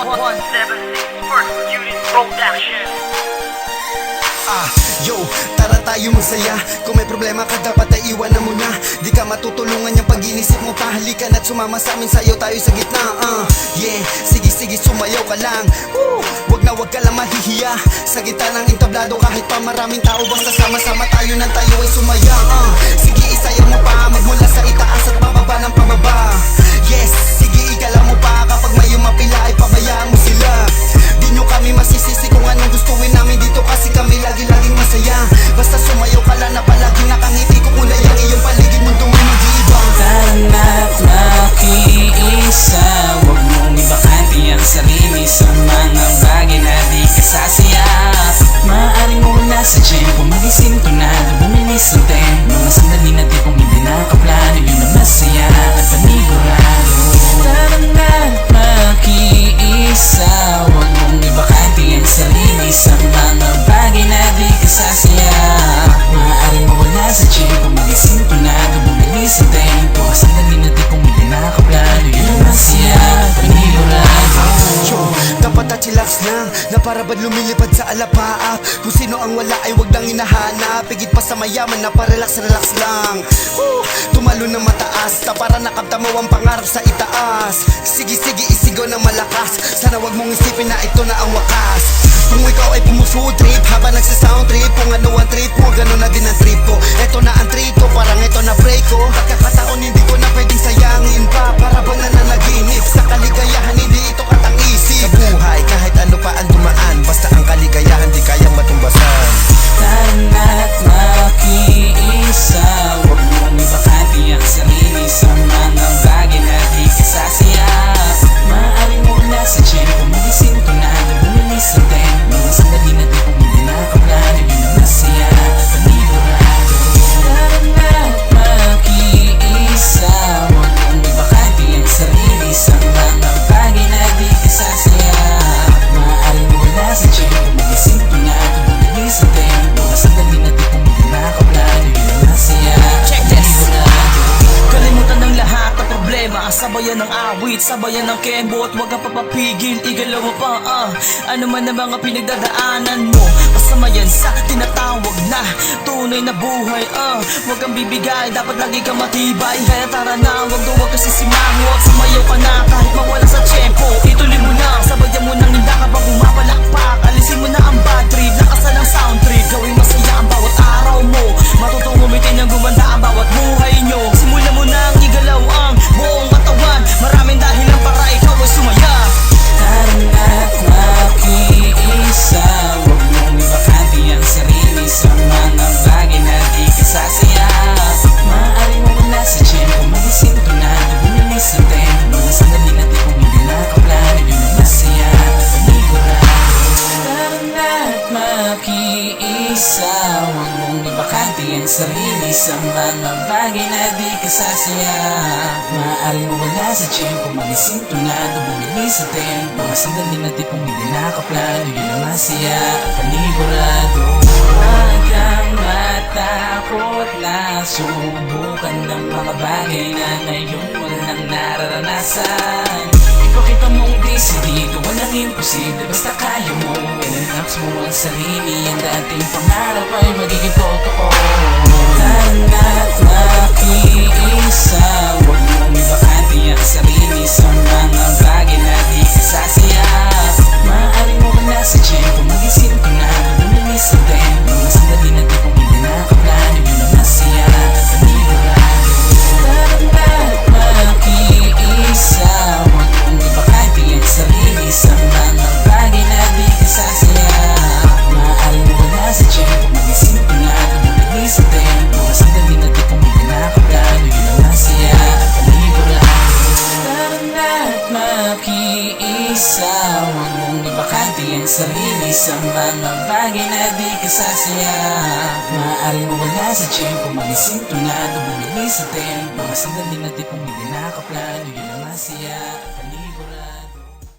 176 First Unit Production. Yo, tara tayo masaya. Kung may problema ka dapat ay iwanan mo na. Di ka matutulungan yung pag-inisip mo pa. Halika na't sumama sa amin, sayo tayo sa gitna. Yeah, sige sumayaw ka lang. Wag ka lang mahihiya. Sa gitna ng entablado kahit pa maraming tao, basta sama-sama tayo nang tayo ay sumaya. Sige isayaw mo pa, magmula sa itaas at pababa ng pababa. Yes, sige igala mo pa. Kapag may umapila ay pabayaan mo sila. Di nyo kami masisisi kung anong gustuin namin dito, kasi kami laging masaya. Basta sumayaw ka lang na palaging nakangiti. Kukulay ang iyong paligid, mundo mo mag-iiba. Tara na't makiisa, huwag mong ibakante ang sarili sa mga bagay na di kasasaya. Maaaring mawala sa tiyempo, magising tunado, bumilis ang tempo. Mga sandali na tipong hindi nakaplano, yun ang masaya at panigurado. Tara na't makiisa, huwag mong ibakante ang sarili sa mga bagay na di kasasaya. Maaaring mawala sa tiyempo, magising tunado, bumilis ang tempo. Mga sandali na tipong hindi nakaplano, yun ang masaya at panigurado. Dapat at chillax lang, na para ba't lumilipad sa alapaap. Kung sino ang wala ay wag nang hinahanap. Higit pa sa mayaman na parelax lang. Tumalo ng mataas, na para nakapta mo ang pangarap sa itaas. Sige isigaw ng malakas, sana wag mong isipin na ito na ang wakas. Kung ikaw ay pumufood trip habang nagsa-sound trip, kung ano ang trip mo, gano'n na din ang trip ko. Ito na ang trip ko, parang ito na break ko. Pagkakataon hindi ko na pwedeng sayangin pa, para bang nananaginip sa kaligayahan, hindi ito katang isip. Sa buhay kahit ano pa ang dumaan, basta ang kaligayahan di kayang matumbasan. Tara na't makiisa, huwag mong ibakante ang sarili sa mga bagay na di kasasaya. Maaaring mawala sa tiyempo, magising tunado, bumilis ang tempo. Mga sandali na tipong hindi nakaplano, yun ang masaya at panigurado. Tara na't makiisa, huwag mong ibakante ang sarili sa mga bagay na di kasasaya. Maaaring mawala sa tiyempo, magising tunado, bumilis ang tempo. Mga sandali na tipong hindi nakaplano, yun ang masaya at panigurado. Kalimutan ng lahat ng problema, sabayan ng awit, sabayan ng kembo, at huwag kang papapigil, igalaw mo pa. Ano man ang mga pinagdadaanan mo, kasama yan sa tinatawag na tunay na buhay. Huwag kang bibigay, dapat lagi kang matibay. Kaya tara na, huwag ka sisimango, at sumayaw ka na kahit mawala sa tiyempo. Ituloy mo na, sabayan mo nang hindi ka pa bumapalakpak. Alisin mo na ang bad trip, lakasan ang sound trip. Gawing masaya ang bawat araw mo, matutong umitin ang gumanda ang bawat buhay nyo. Simulan mo nang igalaw ang buong katawan, maraming dahilan para ikaw ay sumaya. Tara na't makiisa, huwag mong ibakante ang sarili sa mga bagay na di kasasaya. Maaaring mawala sa tiyempo, magising tunado, bumilis ang tempo. Mga sandali na tipong hindi nakaplano, yun ang masaya at panigurado. Tara na't makiisa, huwag mong ibakante ang sarili sa mga bagay na di kasasaya. Maaaring mawala sa tiyempo, magising tunado, bumilis ang tempo. Mga sandali na tipong hindi nakaplano, yun ang masaya at panigurado. Huwag kang matakot na subukan ng mga bagay na ngayon walang nararanasan. Ipakita mong desidido, walang imposible, basta kaya mo. I-relax mo ang sarili, ang dating pangarap ay magiging totoo. Tara na't makiisa, huwag mong ibakante ang sarili sa mga bagay na di kasasaya. Maaaring mawala sa tiyempo, magising tunado, bumilis ang tempo. Mga sandali na tipong hindi nakaplano, yun ang masaya at panigurado. Tara na't makiisa, huwag mong ibakante ang sarili sa mga bagay na di kasasaya. Maaaring mawala sa tiyempo, magising tunado, bumilis ang tempo. Mga sandali na tipong hindi nakaplano, yun ang masaya at panigurado. Tara na't makiisa, huwag mong ibakante ang sarili sa mga bagay na di kasasaya. Maaaring mawala sa tiyempo, magising tunado, bumilis ang tempo. Mga sandali na tipong hindi nakaplano, yun ang masaya.